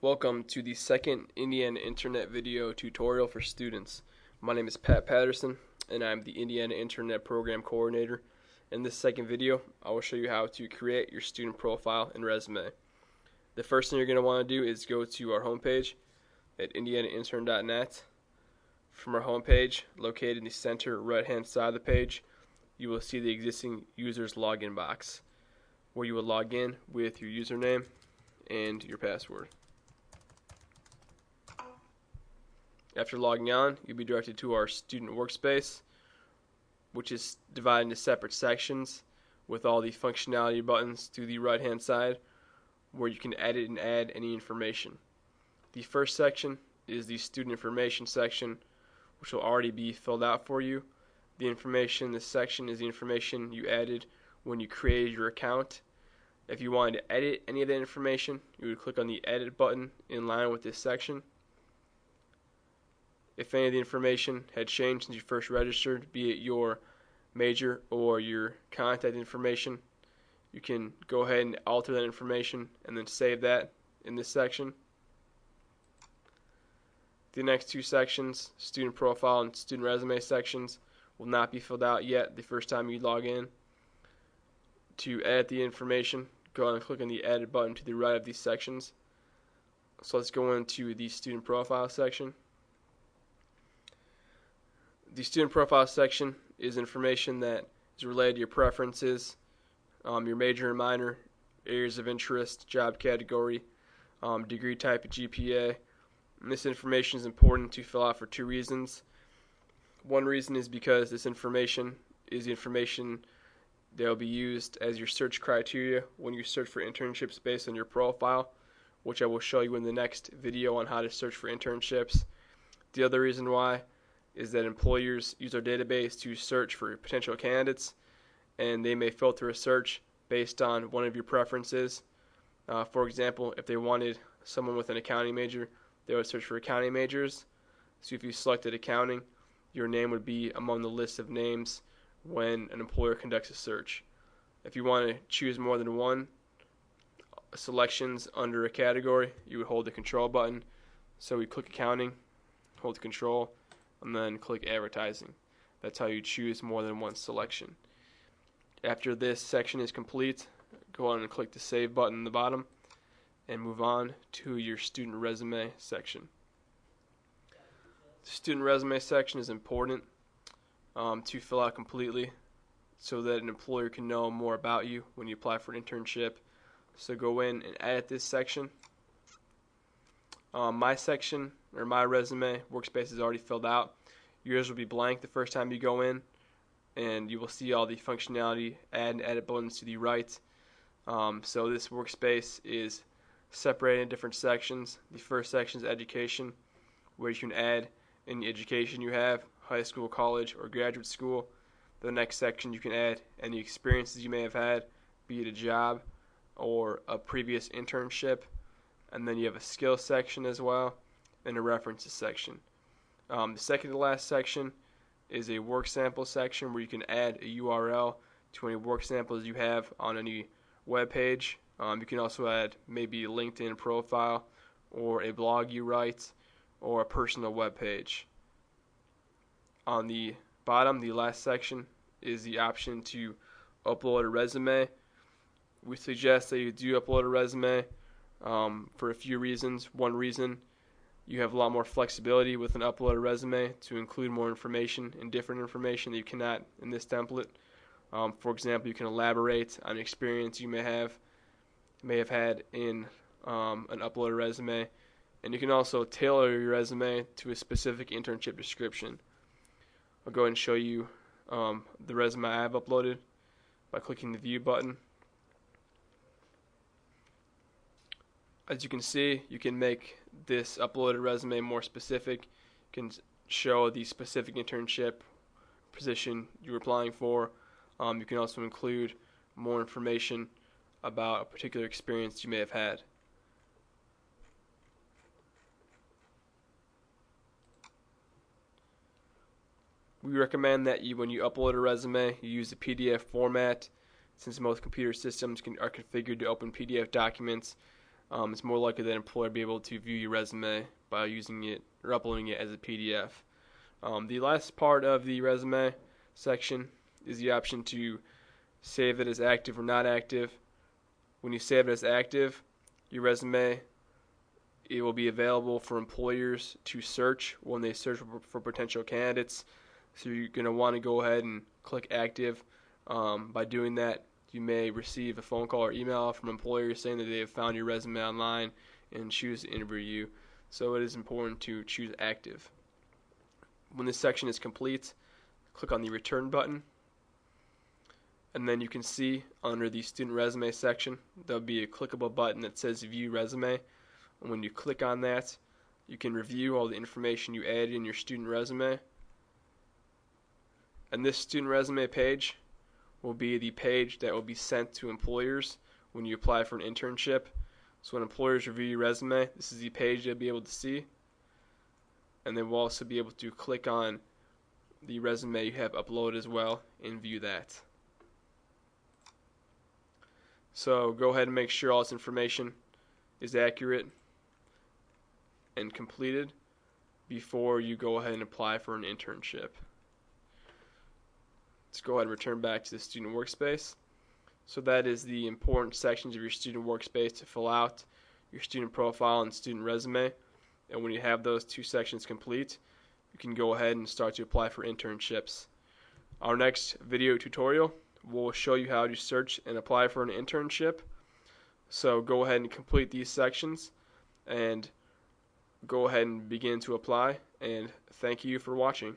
Welcome to the second Indiana Internet video tutorial for students. My name is Pat Patterson and I'm the Indiana Internet Program Coordinator. In this second video, I will show you how to create your student profile and resume. The first thing you're going to want to do is go to our homepage at INTERNnet. From our homepage, located in the center right hand side of the page, you will see the existing user's login box, where you will log in with your username and your password. After logging on, you'll be directed to our student workspace, which is divided into separate sections with all the functionality buttons to the right hand side, where you can edit and add any information. The first section is the student information section, which will already be filled out for you. The information in this section is the information you added when you created your account. If you wanted to edit any of that information, you would click on the edit button in line with this section. If any of the information had changed since you first registered, be it your major or your contact information, you can go ahead and alter that information and then save that in this section. The next two sections, student profile and student resume sections, will not be filled out yet the first time you log in. To edit the information, go ahead and click on the edit button to the right of these sections. So let's go into the student profile section. The student profile section is information that is related to your preferences, your major and minor, areas of interest, job category, degree type of GPA. And this information is important to fill out for two reasons. One reason is because this information is the information that will be used as your search criteria when you search for internships based on your profile, which I will show you in the next video on how to search for internships. The other reason why is that employers use our database to search for potential candidates, and they may filter a search based on one of your preferences. For example, if they wanted someone with an accounting major, they would search for accounting majors. So if you selected accounting, your name would be among the list of names when an employer conducts a search. If you want to choose more than one selections under a category, you would hold the control button. So we click accounting, hold the control, and then click advertising. That's how you choose more than one selection. After this section is complete, go on and click the save button in the bottom and move on to your student resume section. The student resume section is important to fill out completely so that an employer can know more about you when you apply for an internship. So go in and edit this section. My section, or my resume workspace, is already filled out. Yours will be blank the first time you go in, and you will see all the functionality add and edit buttons to the right. So this workspace is separated in different sections. The first section is education, where you can add any education you have, high school, college, or graduate school. The next section you can add any experiences you may have had, be it a job or a previous internship. And then you have a skills section as well, and a references section. The second to last section is a work sample section where you can add a URL to any work samples you have on any web page. You can also add maybe a LinkedIn profile or a blog you write or a personal web page. On the bottom, the last section, is the option to upload a resume. We suggest that you do upload a resume for a few reasons. One reason, you have a lot more flexibility with an uploaded resume to include more information and different information that you cannot in this template. For example, you can elaborate on an experience you may have had in an uploaded resume, and you can also tailor your resume to a specific internship description. I'll go ahead and show you the resume I have uploaded by clicking the view button. As you can see, you can make this uploaded resume more specific. You can show the specific internship position you're applying for. You can also include more information about a particular experience you may have had. We recommend that when you upload a resume, you use the PDF format, since most computer systems are configured to open PDF documents. it's more likely that an employer will be able to view your resume by using it or uploading it as a PDF. The last part of the resume section is the option to save it as active or not active. When you save it as active, your resume, it will be available for employers to search when they search for potential candidates. So you're going to want to go ahead and click active. By doing that, you may receive a phone call or email from employers saying that they have found your resume online and choose to interview you. So it is important to choose active. When this section is complete, click on the return button, and then you can see under the student resume section there'll be a clickable button that says view resume. And when you click on that, you can review all the information you added in your student resume. And this student resume page will be the page that will be sent to employers when you apply for an internship. So when employers review your resume, this is the page they'll be able to see. And they will also be able to click on the resume you have uploaded as well and view that. So go ahead and make sure all this information is accurate and completed before you go ahead and apply for an internship. Let's go ahead and return back to the student workspace. So that is the important sections of your student workspace to fill out: your student profile and student resume. And when you have those two sections complete, you can go ahead and start to apply for internships. Our next video tutorial will show you how to search and apply for an internship. So go ahead and complete these sections and go ahead and begin to apply. And thank you for watching.